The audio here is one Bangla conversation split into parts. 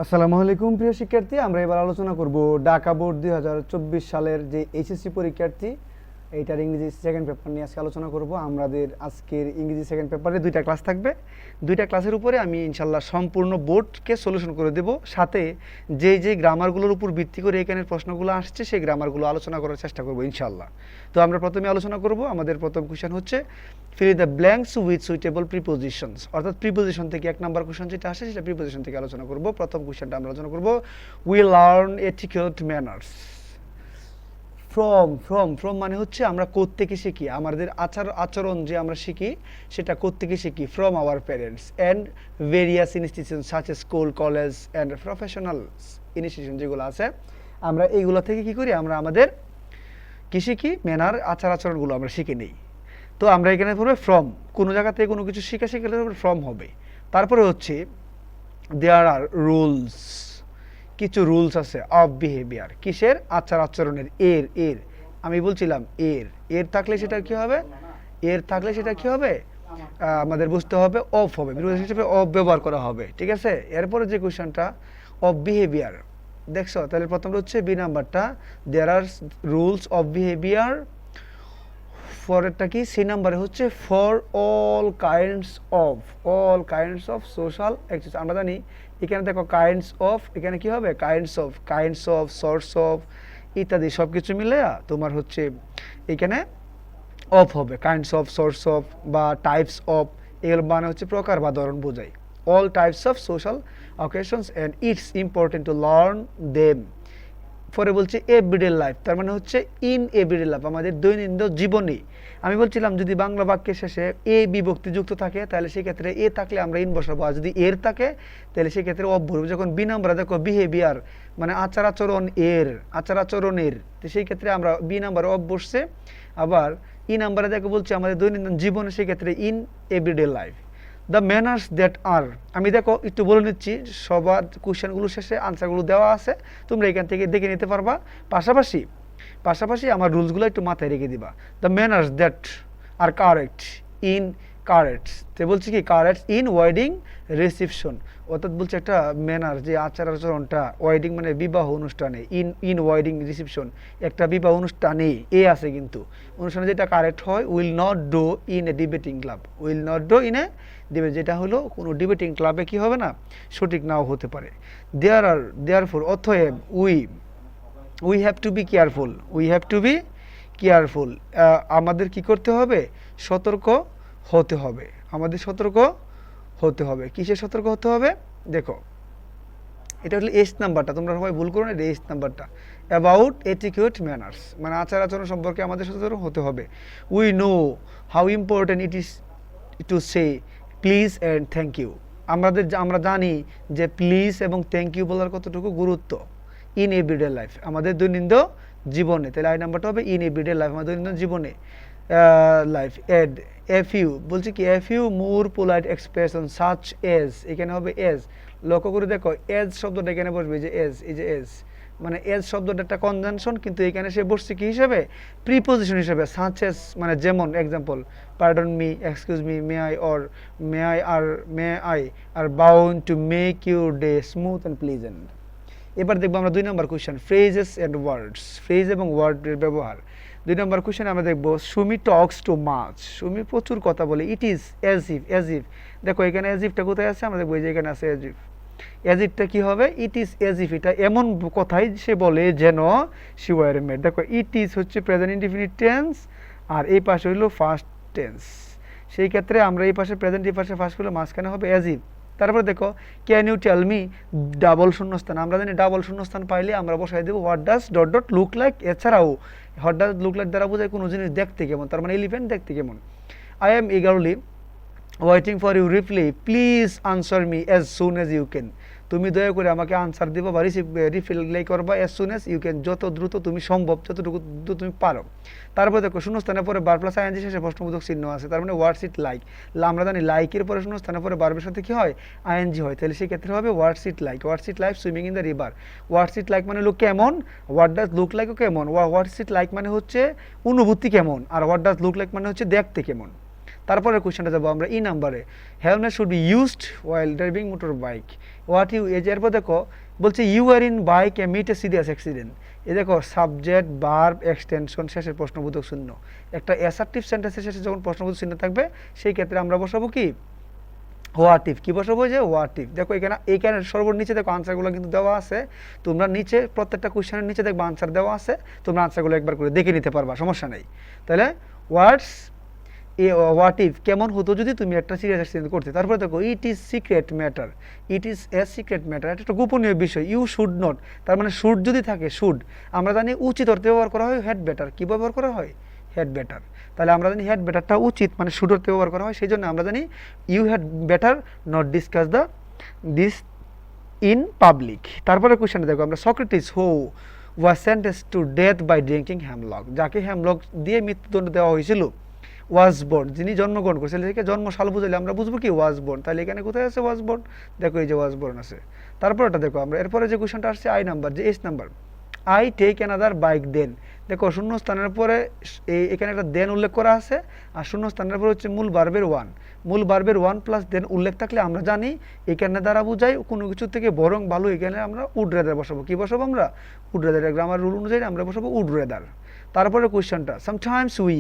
আসসালামু আলাইকুম প্রিয় শিক্ষার্থী, আমরা এবার আলোচনা করব ঢাকা বোর্ড 2024 সালের যে এইচএসসি পরীক্ষার্থী এইটার ইংরেজি সেকেন্ড পেপার নিয়ে আজকে আলোচনা করব। আমাদের আজকের ইংরেজি সেকেন্ড পেপারে দুইটা ক্লাস থাকবে। দুইটা ক্লাসের উপরে আমি ইনশাল্লাহ সম্পূর্ণ বোর্ডকে সলিউশন করে দেব, সাথে যে গ্রামারগুলোর উপর ভিত্তি করে এখানে প্রশ্নগুলো আসছে সেই গ্রামারগুলো আলোচনা করার চেষ্টা করব ইনশাল্লাহ। তো আমরা প্রথমে আলোচনা করব, আমাদের প্রথম কোয়েশ্চেন হচ্ছে fill the blanks with suitable prepositions, অর্থাৎ প্রিপোজিশন থেকে এক নাম্বার কোয়েশ্চেন যেটা আসে সেটা প্রিপোজিশন থেকে আলোচনা করব। প্রথম কোয়েশ্চেনটা আমরা আলোচনা করব, we learn etiquette manners from মানে হচ্ছে আমরা কোত্থেকে শিখি, আমাদের আচরণ যে আমরা শিখি সেটা কোত্থেকে শিখি, from our parents and various institution such a school, college and professional institution যেগুলো আছে, আমরা এইগুলো থেকে কি করি, আমরা আমাদের কি শিখি, ম্যানার আচরণগুলো আমরা শিখে নিই। তো আমরা এখানে পড়বে ফ্রম, কোনো জায়গা থেকে কোনো কিছু শিখলে ফ্রম হবে। তারপরে হচ্ছে দেয়ার আর রুলস, কিছু রুলস আছে অফ বিহেভিয়ার, কিসের, আচরণের। এর আমি বলছিলাম এর থাকলে সেটা কি হবে, আমাদের বুঝতে হবে অফ হবে, বিরোধী হিসেবে অফ ব্যবহার করা হবে, ঠিক আছে। এরপরে যে কোয়েশ্চনটা অফ বিহেভিয়ার, দেখছো, তাহলে প্রথমটা হচ্ছে বি নাম্বারটা, দেয়ার আর রুলস অফ বিহেভিয়ার। পরেরটা কি, সি নাম্বারে হচ্ছে for all kinds of social activities. আমরা জানি এখানে দেখো কাইন্ডস অফ, এখানে কি হবে, কাইন্ডস অফ সোর্স অফ ইত্যাদি সব কিছু মিলে তোমার হচ্ছে এখানে অফ হবে, কাইন্ডস অফ, সোর্স অফ বা টাইপস অফ, এগুলো মানে হচ্ছে প্রকার বা ধরন বোঝায়। All types of social occasions and it's important to learn them. পরে বলছে এভরিডে লাইফ, তার মানে হচ্ছে ইন এভরিডে লাইফ, আমাদের দৈনন্দিন জীবনে। আমি বলছিলাম যদি বাংলা বাক্যের শেষে এ বিভক্তি যুক্ত থাকে তাহলে সেক্ষেত্রে এ থাকলে আমরা ইন বসাবো, আর যদি এর থাকে তাহলে সেক্ষেত্রে অফ বলবো। যখন বি নাম্বার দেখো বিহেভিয়ার মানে আচরণের, তো সেই ক্ষেত্রে আমরা বি নাম্বারে অফ বসছে। আবার ই নাম্বারে দেখো বলছে আমাদের দৈনন্দিন জীবনে, সেক্ষেত্রে in everyday life. The manners that are, আমি দেখো একটু বলে নিচ্ছি, সবার কোশ্চেনগুলো শেষে আনসারগুলো দেওয়া আছে, তোমরা এখান থেকে দেখে নিতে পারবা। পাশাপাশি আমার রুলসগুলো একটু মাথায় রেখে দিবা। The manners that are correct in corrects, তো বলছি কি কারেক্টস ইন ওয়েডিং রিসেপশন, অর্থাৎ বলছে একটা ম্যানার যে আচরণটা, ওয়েডিং মানে বিবাহ অনুষ্ঠানে, ইন ওয়েডিং রিসেপশন একটা বিবাহ অনুষ্ঠানে এ আছে, কিন্তু অনুষ্ঠানে যেটা কারেক্ট হয়, will not do in a debating club, যেটা হলো কোনো ডিবেটিং ক্লাবে কি হবে না, সঠিক নাও হতে পারে। দেয়ারফর অতএব we have to be careful, আমাদের কি করতে হবে, সতর্ক হতে হবে। কিসের সতর্ক হতে হবে, দেখো এটা হলো এস নাম্বারটা, তোমরা সবাই ভুল করো না, এটা এস নাম্বারটা। অ্যাবাউট এটিকিউট ম্যানার্স মানে আচরণ সম্পর্কে আমাদের সতর্ক হতে হবে। We know how important it is to say please and thank you, আমরা জানি যে প্লিজ এবং থ্যাংক ইউ বলার কতটুকু গুরুত্ব ইন এভরিডে লাইফ, আমাদের দৈনন্দিন জীবনে। তাহলে আই নাম্বারটা হবে ইন এভরিডে লাইফ, আমাদের দৈনন্দিন জীবনে লাইফ। এড এফ ইউ, বলছি কি if you more polite expression such as, এখানে হবে এজ। লক্ষ্য করে দেখো এজ শব্দটা এখানে বসবে, যে এজ, এই যে এজ মানে এজ শব্দটা একটা কনজাংশন, কিন্তু এখানে সে বসছে কি হিসেবে, প্রিপোজিশন হিসেবে। সাচ এজ মানে যেমন, example, pardon me, excuse me, may I are bound to make your day smooth and pleasant. এবার দেখবো আমরা 2 number question, phrases and words, phrase এবং ওয়ার্ডের ব্যবহার। 2 নম্বর কোয়েশ্চেন আমরা দেখবো Sumi talks too much, Sumi প্রচুর কথা বলে। ইট ইজ অ্যাজ ইফ, দেখো এখানে অ্যাজ ইফটা কোথায় আছে, আমরা দেখবো এই যে এখানে আছে অ্যাজ ইফটা কি হবে, ইট ইজ অ্যাজ ইফ, এটা এমন কথাই সে বলে যেন শি ওয়ার এ মেড। দেখো ইট ইজ হচ্ছে প্রেজেন্ট ইনডিফিনিট টেন্স, আর এই পাশে হইলো ফার্স্ট টেন্স, সেই ক্ষেত্রে আমরা এই পাশে প্রেজেন্ট, এই পাশে ফার্স্ট করলে মাঝখানে হবে অ্যাজ ইফ। তারপরে দেখো can you tell me, double শূন্যস্থান, আমরা জানি ডাবল শূন্যস্থান পাইলে আমরা বসাই দেবো what does dot look like. এছাড়াও হোয়াট ডাজ লুক লাইক দ্বারা বোঝায় কোনো জিনিস দেখতে কেমন, তার মানে এলিফ্যান্ট দেখতে কেমন। I am eagerly waiting for you reply, please answer me as soon as you can, তুমি দয়া করে আমাকে আনসার দিবা বা রিপ্লাই করবা as soon as you can, যত দ্রুত তুমি সম্ভব, যতটুকু দ্রুত তুমি পারো। তারপরে দেখো শূন্যস্থানের পরে বার প্লাস আইএনজি শেষে প্রশ্নবোধক চিহ্ন আছে, তার মানে হোয়াটস ইট লাইক। আমরা জানি লাইকের পরে শূন্যস্থানের পরে বার্বের সাথে কি হয়, আইএনজি হয়, তাহলে সেই ক্ষেত্রে হবে what's it like swimming in the river. What's it like মানে হলো কেমন, হোয়াট ডাজ লুক লাইকও কেমন, হোয়াটস ইট লাইক মানে হচ্ছে অনুভূতি কেমন, আর হোয়াট ডাজ লুক লাইক মানে হচ্ছে দেখতে কেমন। তারপরে কোয়েশ্চেনটা যাবো আমরা ই নাম্বারে, helmet should be used while driving motor bike, what you age, এরপর দেখো বলছে you are in bike a meet a serious accident, এ দেখো সাবজেক্ট ভার্ব এক্সটেনশন শেষের প্রশ্নবোধক শূন্য, একটা অ্যাসার্টিভ সেন্টেন্সের শেষে যখন প্রশ্নবোধক চিহ্ন থাকবে সেই ক্ষেত্রে আমরা বসাবো কি হোয়াট ইফ, কি বসাবো যে হোয়াট ইফ। দেখো এইখানে সর্বনিচে দেখো আনসারগুলো কিন্তু দেওয়া আছে, তোমরা নিচে প্রত্যেকটা কোয়েশ্চেনের নিচে দেখবে আনসার দেওয়া আছে, তোমরা আনসারগুলো একবার করে দেখে নিতে পারবা, সমস্যা নেই। তাহলে হোয়াট ইফ কেমন হতো যদি তুমি একটা সিরিয়াস অ্যাক্সিডেন্ট করতে। তারপরে দেখো it is secret matter, it is a secret matter, এটা একটা গোপনীয় বিষয়। ইউ শুড নট, তার মানে শুড যদি থাকে, শুড আমরা জানি উচিত অর্থে ব্যবহার করা হয়, হেড বেটার কি ব্যবহার করা হয়, হেড বেটার। তাহলে আমরা জানি হেড বেটারটা উচিত মানে শুড অর্থে ব্যবহার করা হয়, সেই জন্য আমরা জানি you had better not discuss this in public. তারপরে কোয়েশ্চেনটা দেখো আমরা, Socrates who was sentenced to death by drinking hemlock, যাকে হ্যামলক দিয়ে মৃত্যুদণ্ড দেওয়া হয়েছিল, ওয়াজ বোর্ন যিনি জন্মগ্রহণ করেছিলেন, এটাকে জন্মসাল বুঝাইলে আমরা বুঝবো কি ওয়াজ বোর্ন। তাহলে এখানে কোথায় আছে ওয়াজ বোর্ন, দেখো এই যে ওয়াজ বোর্ন আছে। তারপর এটা দেখো আমরা এরপরে যে কোয়েশ্চেনটা আসছে আই নাম্বার, যে S number, I take another bike then, দেখো শূন্য স্থানের পরে এখানে একটা দেন উল্লেখ করা আছে, আর শূন্য স্থানের পরে হচ্ছে মূল বার্বের ওয়ান, মূল বার্বের ওয়ান প্লাস দেন উল্লেখ থাকলে আমরা জানি এখানে দ্বারা বোঝাই কোনো কিছু থেকে বরং ভালো, এখানে আমরা উড রেদার বসাবো, কি বসাবো আমরা উড রেদার, গ্রামার রুল অনুযায়ী আমরা বসাবো উড রেদার। তারপরে কোয়েশ্চেনটা, sometimes we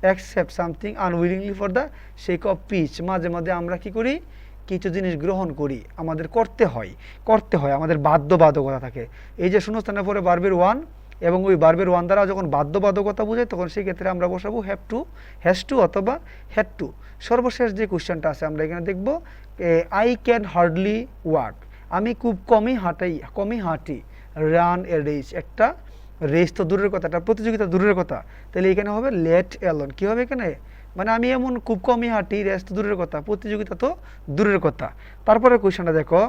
accept something unwillingly for the sake of peace, মাঝে মাঝে আমরা কি করি কিছু জিনিস গ্রহণ করি, আমাদের করতে হয় আমাদের বাধ্যবাধকতা থাকে। এই যে শূন্যস্থানের পরে বার্বের ওয়ান এবং ওই বার্বের ওয়ান দ্বারা যখন বাধ্যবাধকতা বোঝায় তখন সেই ক্ষেত্রে আমরা বসাবো হ্যাভ টু, হ্যাজ টু অথবা হ্যাড টু। সর্বশেষ যে কোয়েশ্চেনটা আছে আমরা এখানে দেখব, আই ক্যান হার্ডলি ওয়াক, আমি খুব কমই হাঁটি, রান এ রেস, একটা রেস তো দূরের কথা, একটা প্রতিযোগিতা দূরের কথা, তাহলে এখানে হবে লেট অ্যালোন, কি হবে এখানে মানে আমি এমন খুব কমই হাঁটি, রেস তো দূরের কথা, প্রতিযোগিতা তো দূরের কথা। তারপরে কোয়েশ্চেনটা দেখো,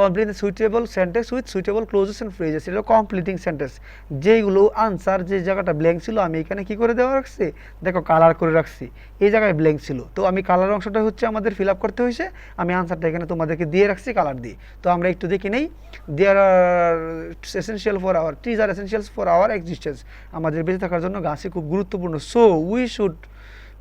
complete suitable sentence with suitable clauses and phrases, এটা কমপ্লিটিং সেন্টেন্স, যেইগুলো আনসার যে জায়গাটা ব্ল্যাঙ্ক ছিল আমি এখানে কি করে দেওয়া রাখছি, দেখো কালার করে রাখছি, এই জায়গায় ব্ল্যাঙ্ক ছিল তো আমি কালার অংশটা হচ্ছে আমাদের ফিল আপ করতে হয়েছে, আমি আনসারটা এখানে তোমাদেরকে দিয়ে রাখছি কালার দিয়ে। তো আমরা একটু দেখে নেই, there are essential for our trees are essentials for our existence, আমাদের বেঁচে থাকার জন্য গাছই খুব গুরুত্বপূর্ণ, সো উই শুড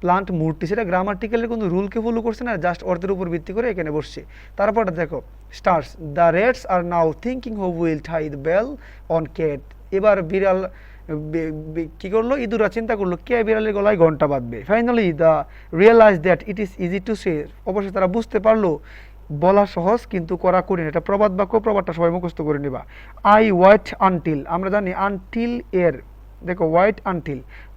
প্লান্ট মূর্তি, সেটা গ্রামাটিক্যালের কোনো রুলকে ফলো করছে না, জাস্ট অর্থের উপর ভিত্তি করে এখানে বসছে। তারপরটা দেখো stars, the rats are now thinking who will tie the bell on cat, এবার বিড়াল কি করলো, ইঁদুরা চিন্তা করলো কে বিড়ালের গলায় ঘন্টা বাঁধবে। Finally the realize that it is easy to say, অবশ্যই তারা বুঝতে পারলো বলা সহজ কিন্তু করা কঠিন, এটা প্রবাদ বাক্য, প্রবাদটা সবাই মুখস্থ করে নিবা। আই ওয়াইট আনটিল, আমরা জানি আনটিল এর দেখো ওয়াইট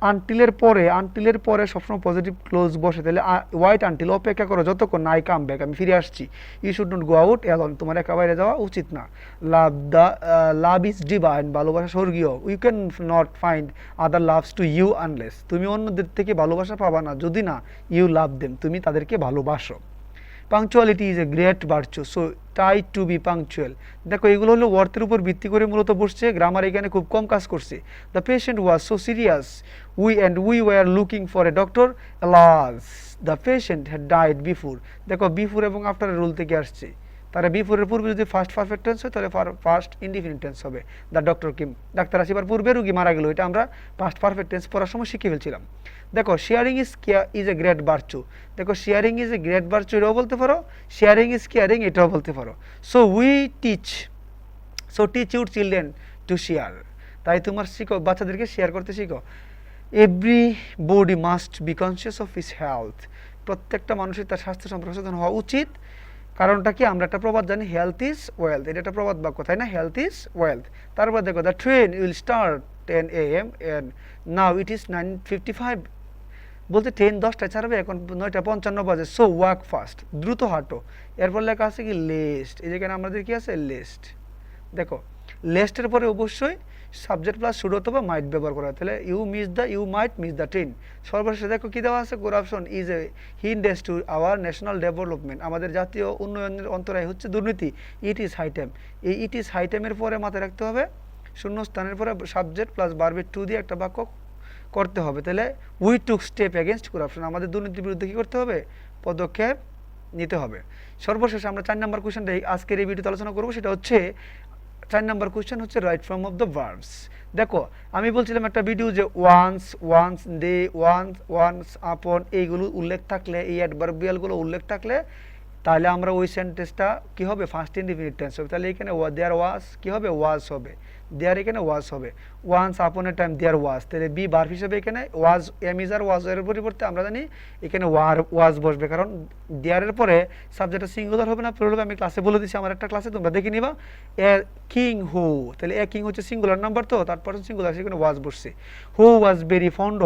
আনটিলের পরে সবসময় পজিটিভ ক্লোজ বসে, তাহলে ওয়াইট আনটিল অপেক্ষা করো যতক্ষণ না আই কাম ব্যাক, আমি ফিরে আসছি। You should not go out alone, তোমার একা বাইরে যাওয়া উচিত না। লাভ ইজ ডিভাইন, ভালোবাসা স্বর্গীয়। You can not find other loves to you unless, তুমি অন্যদের থেকে ভালোবাসা পাবা না যদি না ইউ লাভ দেম, তুমি তাদেরকে ভালোবাসো। Punctuality is a great virtue, so try to be punctual, দেখো এগুলো হলো অর্থের উপর ভিত্তি করে মূলত বসছে, গ্রামার এখানে খুব কম কাজ করছে। The patient was so serious we were looking for a doctor, alas the patient had died before, দেখো বিফোর এবং আফটারের রুল থেকে আসছে, তারা বিফোরের পূর্বে যদি ফার্স্ট পারফেক্ট টেন্স হয় তাহলে ফার্স্ট ইনডিফিনিট টেন্স হবে। দ্য ডক্টর কিম, ডাক্তার আসিবার পূর্বে রুগী মারা গেল, এটা আমরা পাস্ট পারফেক্ট টেন্স পড়ার সময় শিখে ফেলছিলাম। দেখো sharing is a great virtue, দেখো sharing is a great virtue এটাও বলতে পারো, শেয়ারিং ইজ কেয়ারিং এটাও বলতে পারো। So teach your children to share, তাই তোমার শিখো বাচ্চাদেরকে শেয়ার করতে শিখো। Everybody must be conscious of his health, প্রত্যেকটা মানুষের তার স্বাস্থ্য সম্পর্কে সচেতন হওয়া উচিত। কারণটা কি, আমরা একটা প্রবাদ জানি হেলথ ইজ ওয়েলথ, এটা একটা প্রবাদ বাক্য তাই না, হেলথ ইজ ওয়েলথ। তারপর দেখো the train will start 10 AM and now it is 9:55, বলতে ট্রেন 10টায় ছাড়বে, এখন 9:55 বাজে। সো ওয়াক ফাস্ট, দ্রুত হাঁটো। এরপর লেখা আছে কি লেস্ট, এই যেখানে আমাদের কি আছে লেস্ট, দেখো লেস্টের পরে অবশ্যই সাবজেক্ট প্লাস শুড অথবা মাইট ব্যবহার করা, তাহলে you might miss the train. সর্বশেষে দেখো কি দেওয়া আছে, corruption is a hindrance to our national development, আমাদের জাতীয় উন্নয়নের অন্তরায় হচ্ছে দুর্নীতি। ইট ইজ হাই টাইম, এই ইট ইজ হাই টাইমের পরে মাথায় রাখতে হবে শূন্য স্থানের পরে সাবজেক্ট প্লাস ভার্বের টু দিয়ে একটা বাক্য করতে হবে, তাহলে we took step against corruption, আমাদের দুর্নীতির বিরুদ্ধে কী করতে হবে, পদক্ষেপ নিতে হবে। সর্বশেষে আমরা 4 নম্বর কোয়েশ্চেনটাই আজকের এই ভিডিওতে আলোচনা করবো, সেটা হচ্ছে 4 নাম্বার কোশ্চেন হচ্ছে right form of the verbs. দেখো আমি বলছিলাম একটা ভিডিও যে once, once day, once, once upon, এইগুলো উল্লেখ থাকলে, এই অ্যাডভার্বিয়ালগুলো উল্লেখ থাকলে তাহলে আমরা ওই সেন্টেন্সটা কি হবে, ফার্স্ট ইনডিফিনিট টেন্স হবে। তাহলে এখানে দেয়ার ওয়াজ কি হবে, ওয়াজ হবে। দেয়ার এখানে ওয়াজ হবে। ওয়ান্স আপন এ টাইম দেয়ার ওয়াজ, তাহলে বি ভার্ব হিসেবে এখানে ওয়াজ, এম ইজ আর ওয়াজ এর পরিবর্তে আমরা জানি এখানে ওয়াজ বসবে, কারণ দেয়ারের পরে সাবজেক্টটা সিঙ্গুলার হবে না প্লুরাল হবে। আমি ক্লাসে বলে দিচ্ছি, আমার একটা ক্লাসে তোমরা দেখে নিবা। এ কিং হু, তাহলে এ কিং হচ্ছে সিঙ্গুলার নাম্বার, তো তারপর সিঙ্গুলার, সেখানে ওয়াজ বসছে। হু ওয়াজ ভেরি ফন্ড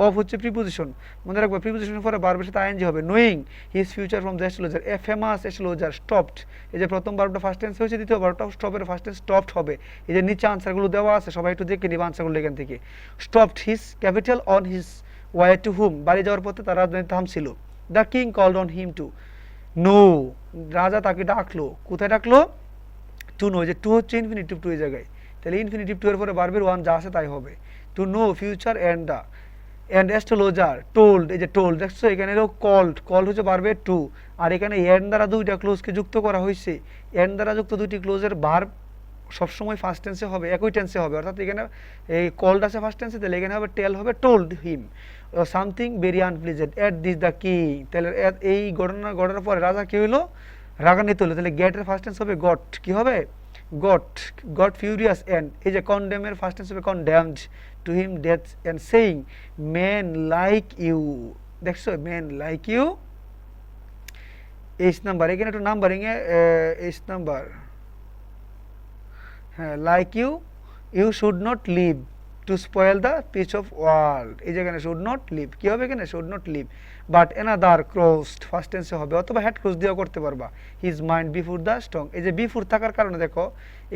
অফ হচ্ছে প্রিপোজিশন, মনে রাখবো প্রিপোজিশনের পরে ভার্বের সাথে আইএনজি হবে। Knowing his future from the astrologer, a famous astrologer stopped, এই যে প্রথম ভার্বটা ফার্স্ট টেন্স হয়েছে, দ্বিতীয় ভার্বটা স্টপের ফার্স্ট টেন্স স্টপড হবে। এই যে নিচে আনসারগুলো দেওয়া আছে, সবাই একটু দেখে নিবা আনসারগুলো এখান থেকে। Stopped his capital on his way to home, বাড়ি যাওয়ার পথে তার রাজধানী থামছিল। The king called on him to know, রাজা তাকে ডাকলো, কোথায় ডাকলো, টু নো, যে টু হচ্ছে ইনফিনিটিভ টু এই জায়গায়, তাহলে ইনফিনিটিভ টু এর পরে ভার্বের ওয়ান যা আছে তাই হবে। To know future and the and astrologer told, এই যে টোল্ড দেখছো এখানে হলো কল্ড, কল্ড হচ্ছে ভার্বের টু, আর এখানে এন্ড দ্বারা দুইটা ক্লোজকে যুক্ত করা হয়েছে। এন্ড দ্বারা যুক্ত দুইটি ক্লোজের ভার্ব সবসময় ফার্স্ট টেন্সে হবে, একই টেন্সে হবে, অর্থাৎ এখানে এই কল্ড আছে ফার্স্ট টেন্সে, তাহলে এখানে হবে টেল হবে told him something very unpleasant at this the king, তাহলে এই ঘটনার পরে রাজা কি হইলো, রাগান্বিত হলো, তাহলে গেটের ফার্স্ট টেন্স হবে গট, কি হবে গট, গট ফিউরিয়াস অ্যান্ড, এই যে কন্ডেমের ফার্স্ট টেন্স হবে condemned to him death and saying men like you, দেখছো men like you, H number, এখানে একটু নাম্বারিং এ এইচ নাম্বার, হ্যাঁ like you, you should not live to spoil the peace of world, এই যেখানে শুড নট লিভ কি হবে, এখানে should not live, but another crossed first টেন্সে হবে, অথবা হেড ক্রস দিয়েও করতে পারবা। His mind before the strong, এই যে বিফোর থাকার কারণে দেখো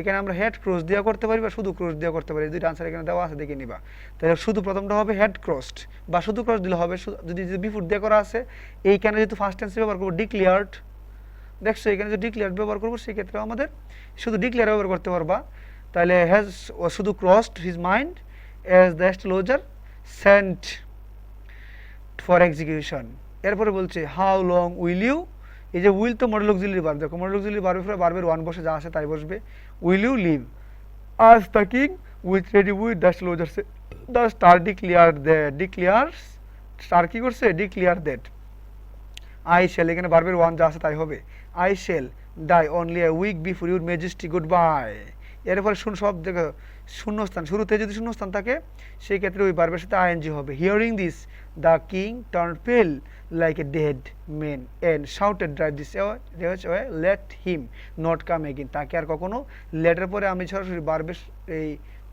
এখানে আমরা হেড ক্রস দিয়ে করতে পারি বা শুধু ক্রস দিয়ে করতে পারি, দুইটা আনসার এখানে দেওয়া আছে দেখে নিবা। তাহলে শুধু প্রথমটা হবে হেড ক্রসড, বা শুধু ক্রস দিলে হবে, যদি বিফোর দিয়ে করা আছে, এইখানে যেহেতু ফার্স্ট টেন্সে ব্যবহার করবো ডিক্লিয়ার্ড, দেখছো এখানে যদি ডিক্লিয়ার্ড ব্যবহার করবো সেক্ষেত্রে আমাদের শুধু ডিক্লিয়ার ব্যবহার করতে পারবা। তাহলে হ্যাজ শুধু crossed his mind as the astrologer Saint for execution. এরপরে বলছে হাউ লং উইল ইউ, এই যে উইল তো মডেল অক্সিলারি ভার্ব, দেখো মডেল অক্সিলারি ভার্বের ভার্বের ওয়ান বসে যা আসে তাই বসবে। উইল ইউ লিভ আজ the king with ready with the astrologer, the star declares, star কি করছে, ডিক্লিয়ার দ্যাট আই শেল, এখানে ভার্বের ওয়ান যা আছে তাই হবে। I shall die only a week before your majesty goodbye, এরপরে সব দেখো শূন্যস্থান, শুরুতে যদি শূন্যস্থান থাকে সেই ক্ষেত্রে ওই ভার্বের সাথে আইএনজি হবে। Hearing this the king turn pale like a dead men and shouted drive this way let him not come again, তাকে আর কখনো, লেটের পরে আমি সরাসরি ভার্বের এই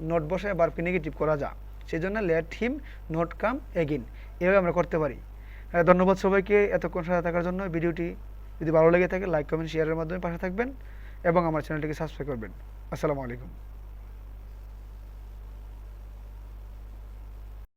নট বসায় ভার্বকে নেগেটিভ করা যা, সেই জন্য let him not come again, এভাবে আমরা করতে পারি। ধন্যবাদ সবাইকে এতক্ষণ সাথে থাকার জন্য। ভিডিওটি যদি ভালো লেগে থাকে লাইক কমেন্ট শেয়ারের মাধ্যমে পাশে থাকবেন এবং আমার চ্যানেলটিকে সাবস্ক্রাইব করবেন। আসসালামু আলাইকুম।